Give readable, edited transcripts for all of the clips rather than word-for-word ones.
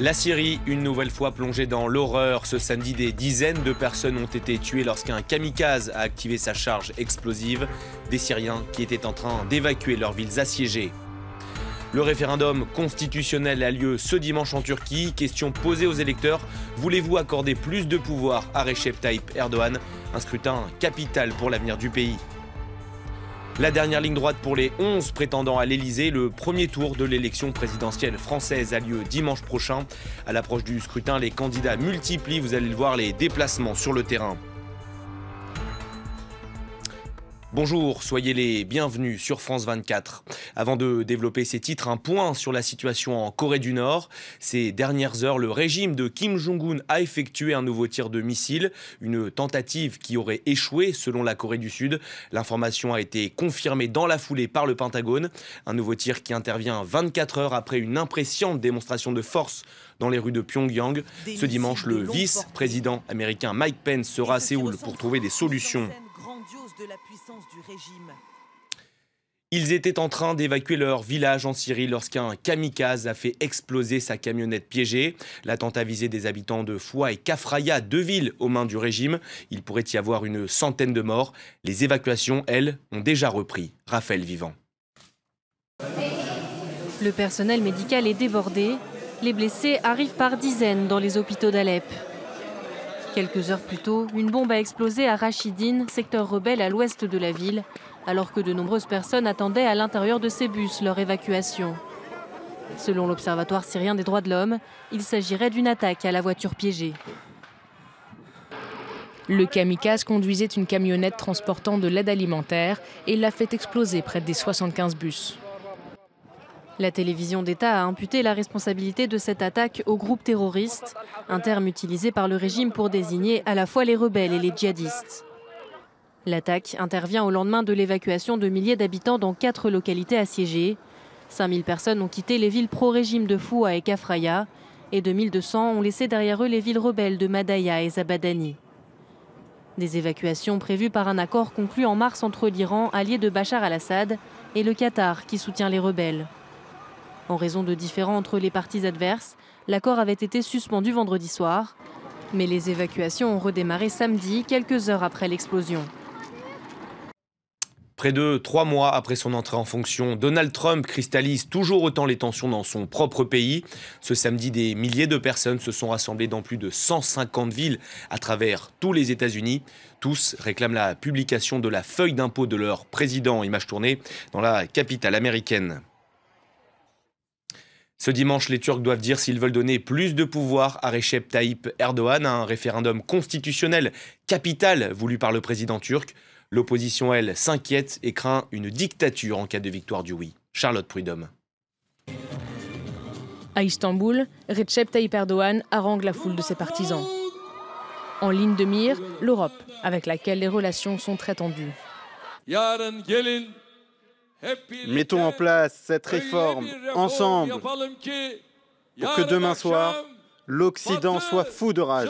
La Syrie, une nouvelle fois plongée dans l'horreur. Ce samedi, des dizaines de personnes ont été tuées lorsqu'un kamikaze a activé sa charge explosive. Des Syriens qui étaient en train d'évacuer leurs villes assiégées. Le référendum constitutionnel a lieu ce dimanche en Turquie. Question posée aux électeurs. Voulez-vous accorder plus de pouvoir à Recep Tayyip Erdogan? Un scrutin capital pour l'avenir du pays. La dernière ligne droite pour les 11 prétendants à l'Elysée. Le premier tour de l'élection présidentielle française a lieu dimanche prochain. À l'approche du scrutin, les candidats multiplient, vous allez le voir, les déplacements sur le terrain. Bonjour, soyez les bienvenus sur France 24. Avant de développer ces titres, un point sur la situation en Corée du Nord. Ces dernières heures, le régime de Kim Jong-un a effectué un nouveau tir de missile, une tentative qui aurait échoué selon la Corée du Sud. L'information a été confirmée dans la foulée par le Pentagone. Un nouveau tir qui intervient 24 heures après une impressionnante démonstration de force dans les rues de Pyongyang. Ce dimanche, le vice-président américain Mike Pence sera à Séoul pour trouver des solutions. De la puissance du régime. Ils étaient en train d'évacuer leur village en Syrie lorsqu'un kamikaze a fait exploser sa camionnette piégée. L'attentat visait des habitants de Foua et Kafraya, deux villes aux mains du régime. Il pourrait y avoir une centaine de morts. Les évacuations, elles, ont déjà repris. Raphaël Vivant. Le personnel médical est débordé. Les blessés arrivent par dizaines dans les hôpitaux d'Alep. Quelques heures plus tôt, une bombe a explosé à Rachidine, secteur rebelle à l'ouest de la ville, alors que de nombreuses personnes attendaient à l'intérieur de ces bus leur évacuation. Selon l'Observatoire syrien des droits de l'homme, il s'agirait d'une attaque à la voiture piégée. Le kamikaze conduisait une camionnette transportant de l'aide alimentaire et l'a fait exploser près des 75 bus. La télévision d'État a imputé la responsabilité de cette attaque au groupe terroriste, un terme utilisé par le régime pour désigner à la fois les rebelles et les djihadistes. L'attaque intervient au lendemain de l'évacuation de milliers d'habitants dans 4 localités assiégées. 5000 personnes ont quitté les villes pro-régime de Foua et Kafraya et 2200 ont laissé derrière eux les villes rebelles de Madaya et Zabadani. Des évacuations prévues par un accord conclu en mars entre l'Iran, allié de Bachar al-Assad, et le Qatar, qui soutient les rebelles. En raison de différends entre les parties adverses, l'accord avait été suspendu vendredi soir. Mais les évacuations ont redémarré samedi, quelques heures après l'explosion. Près de 3 mois après son entrée en fonction, Donald Trump cristallise toujours autant les tensions dans son propre pays. Ce samedi, des milliers de personnes se sont rassemblées dans plus de 150 villes à travers tous les États-Unis. Tous réclament la publication de la feuille d'impôt de leur président, image tournée dans la capitale américaine. Ce dimanche, les Turcs doivent dire s'ils veulent donner plus de pouvoir à Recep Tayyip Erdogan, un référendum constitutionnel capital voulu par le président turc. L'opposition, elle, s'inquiète et craint une dictature en cas de victoire du oui. Charlotte Prudhomme. À Istanbul, Recep Tayyip Erdogan harangue la foule de ses partisans. En ligne de mire, l'Europe, avec laquelle les relations sont très tendues. Mettons en place cette réforme ensemble pour que demain soir, l'Occident soit fou de rage.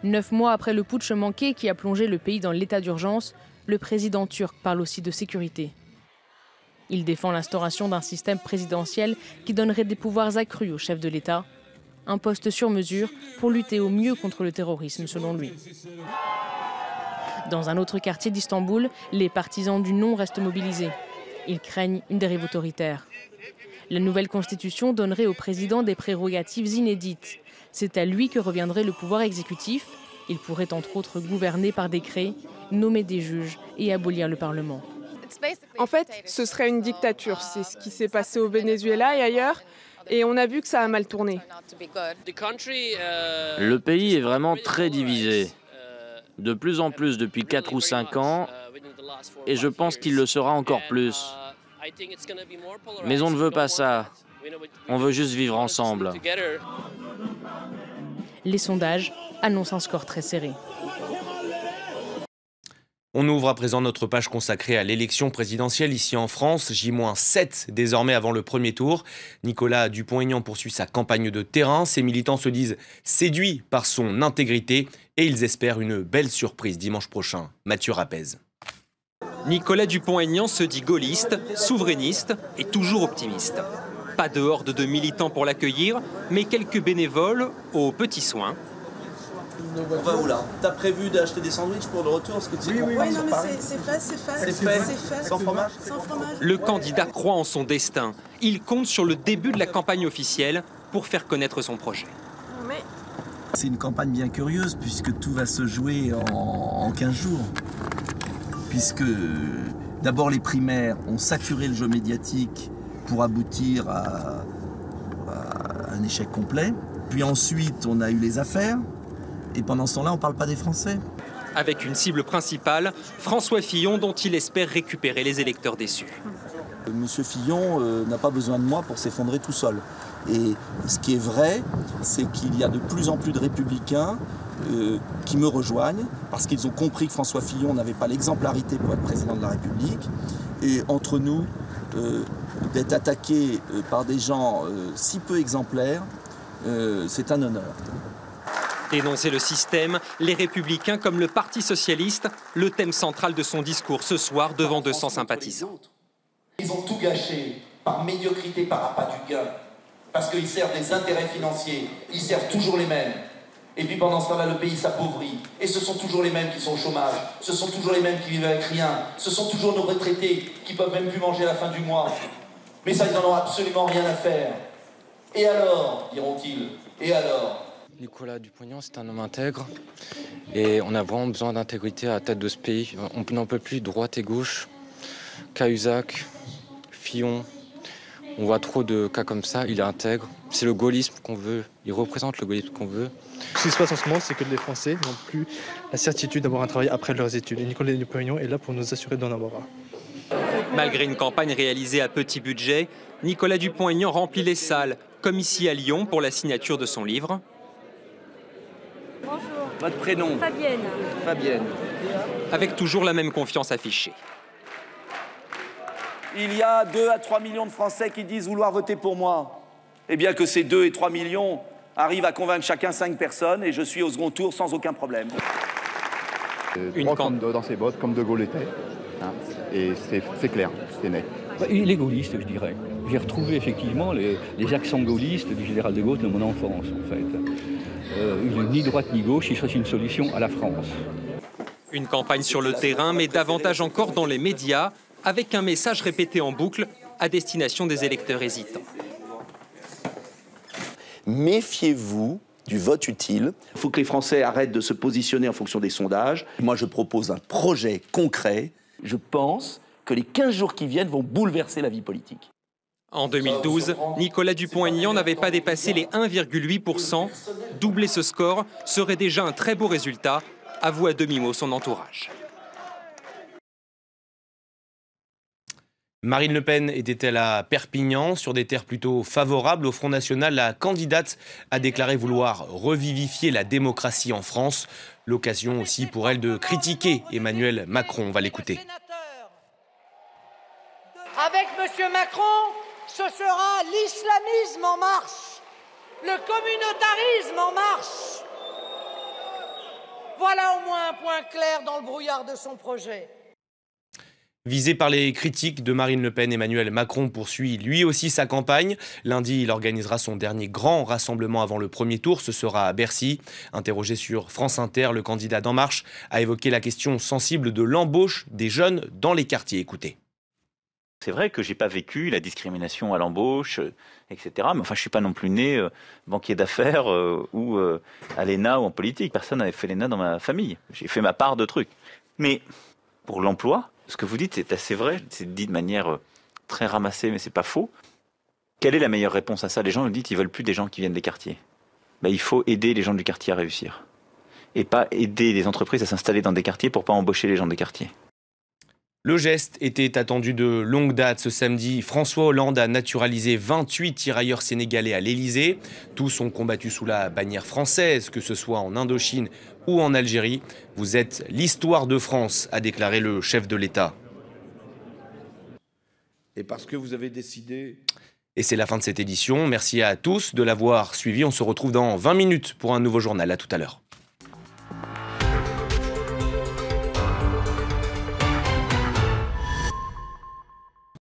9 mois après le putsch manqué qui a plongé le pays dans l'état d'urgence, le président turc parle aussi de sécurité. Il défend l'instauration d'un système présidentiel qui donnerait des pouvoirs accrus au chef de l'État, un poste sur mesure pour lutter au mieux contre le terrorisme selon lui. Dans un autre quartier d'Istanbul, les partisans du non restent mobilisés. Ils craignent une dérive autoritaire. La nouvelle constitution donnerait au président des prérogatives inédites. C'est à lui que reviendrait le pouvoir exécutif. Il pourrait entre autres gouverner par décret, nommer des juges et abolir le Parlement. En fait, ce serait une dictature. C'est ce qui s'est passé au Venezuela et ailleurs. Et on a vu que ça a mal tourné. Le pays est vraiment très divisé. De plus en plus depuis 4 ou 5 ans, et je pense qu'il le sera encore plus. Mais on ne veut pas ça. On veut juste vivre ensemble. Les sondages annoncent un score très serré. On ouvre à présent notre page consacrée à l'élection présidentielle ici en France. J-7 désormais avant le premier tour. Nicolas Dupont-Aignan poursuit sa campagne de terrain. Ses militants se disent séduits par son intégrité et ils espèrent une belle surprise dimanche prochain. Mathieu Rapez. Nicolas Dupont-Aignan se dit gaulliste, souverainiste et toujours optimiste. Pas de horde de militants pour l'accueillir, mais quelques bénévoles aux petits soins. On va où là? T'as prévu d'acheter des sandwichs pour le retour? Parce que tu sais Oui, non, mais c'est fait. Sans fromage? Sans fromage. Le candidat croit en son destin. Il compte sur le début de la campagne officielle pour faire connaître son projet. C'est une campagne bien curieuse puisque tout va se jouer en 15 jours. Puisque d'abord les primaires ont saturé le jeu médiatique pour aboutir à un échec complet. Puis ensuite on a eu les affaires et pendant ce temps-là on ne parle pas des Français. Avec une cible principale, François Fillon dont il espère récupérer les électeurs déçus. Monsieur Fillon n'a pas besoin de moi pour s'effondrer tout seul. Et ce qui est vrai, c'est qu'il y a de plus en plus de républicains qui me rejoignent parce qu'ils ont compris que François Fillon n'avait pas l'exemplarité pour être président de la République. Et entre nous, d'être attaqué par des gens si peu exemplaires, c'est un honneur. Dénoncer le système, les Républicains comme le Parti socialiste, le thème central de son discours ce soir devant 200 sympathisants. Ils ont tout gâché par médiocrité, par appât du gain, parce qu'ils servent des intérêts financiers, ils servent toujours les mêmes. Et puis pendant ce temps-là, le pays s'appauvrit. Et ce sont toujours les mêmes qui sont au chômage, ce sont toujours les mêmes qui vivent avec rien, ce sont toujours nos retraités qui peuvent même plus manger à la fin du mois. Mais ça, ils n'en ont absolument rien à faire. Et alors, diront-ils, et alors? Nicolas Dupont-Aignan, c'est un homme intègre et on a vraiment besoin d'intégrité à la tête de ce pays. On n'en peut plus de droite et gauche. Cahuzac, Fillon, on voit trop de cas comme ça, il est intègre. C'est le gaullisme qu'on veut, il représente le gaullisme qu'on veut. Ce qui se passe en ce moment, c'est que les Français n'ont plus la certitude d'avoir un travail après leurs études. Et Nicolas Dupont-Aignan est là pour nous assurer d'en avoir un. Malgré une campagne réalisée à petit budget, Nicolas Dupont-Aignan remplit les salles, comme ici à Lyon pour la signature de son livre. Bonjour. Votre prénom? Fabienne. Fabienne. Avec toujours la même confiance affichée. Il y a 2 à 3 millions de Français qui disent vouloir voter pour moi. Eh bien que ces 2 et 3 millions arrivent à convaincre chacun 5 personnes et je suis au second tour sans aucun problème. Droit comme dans ses bottes, comme De Gaulle était. Hein, et c'est clair, c'est net. Il est gaulliste, je dirais. J'ai retrouvé effectivement les accents gaullistes du général de Gaulle de mon enfance, en fait. Il n'est ni droite ni gauche, il cherche une solution à la France. Une campagne sur le terrain, mais davantage encore dans les médias, avec un message répété en boucle à destination des électeurs hésitants. Méfiez-vous du vote utile. Il faut que les Français arrêtent de se positionner en fonction des sondages. Moi, je propose un projet concret. Je pense que les 15 jours qui viennent vont bouleverser la vie politique. En 2012, Nicolas Dupont-Aignan n'avait pas dépassé les 1,8%. Doubler ce score serait déjà un très beau résultat, avoue à demi-mot son entourage. Marine Le Pen était-elle à Perpignan? Sur des terres plutôt favorables au Front National, la candidate a déclaré vouloir revivifier la démocratie en France. L'occasion aussi pour elle de critiquer Emmanuel Macron. On va l'écouter. Avec M. Macron, ce sera l'islamisme en marche, le communautarisme en marche. Voilà au moins un point clair dans le brouillard de son projet. Visé par les critiques de Marine Le Pen, Emmanuel Macron poursuit lui aussi sa campagne. Lundi, il organisera son dernier grand rassemblement avant le premier tour. Ce sera à Bercy. Interrogé sur France Inter, le candidat d'En Marche a évoqué la question sensible de l'embauche des jeunes dans les quartiers. Écoutez. C'est vrai que j'ai pas vécu la discrimination à l'embauche, etc. Mais enfin, je suis pas non plus né banquier d'affaires ou à l'ENA ou en politique. Personne n'avait fait l'ENA dans ma famille. J'ai fait ma part de trucs. Mais pour l'emploi, ce que vous dites est assez vrai. C'est dit de manière très ramassée, mais c'est pas faux. Quelle est la meilleure réponse à ça? Les gens nous disent qu'ils veulent plus des gens qui viennent des quartiers. Ben, il faut aider les gens du quartier à réussir. Et pas aider les entreprises à s'installer dans des quartiers pour pas embaucher les gens des quartiers. Le geste était attendu de longue date. Ce samedi, François Hollande a naturalisé 28 tirailleurs sénégalais à l'Elysée. Tous ont combattu sous la bannière française, que ce soit en Indochine ou en Algérie. Vous êtes l'histoire de France, a déclaré le chef de l'État. Et parce que vous avez décidé... Et c'est la fin de cette édition. Merci à tous de l'avoir suivi. On se retrouve dans 20 minutes pour un nouveau journal. À tout à l'heure.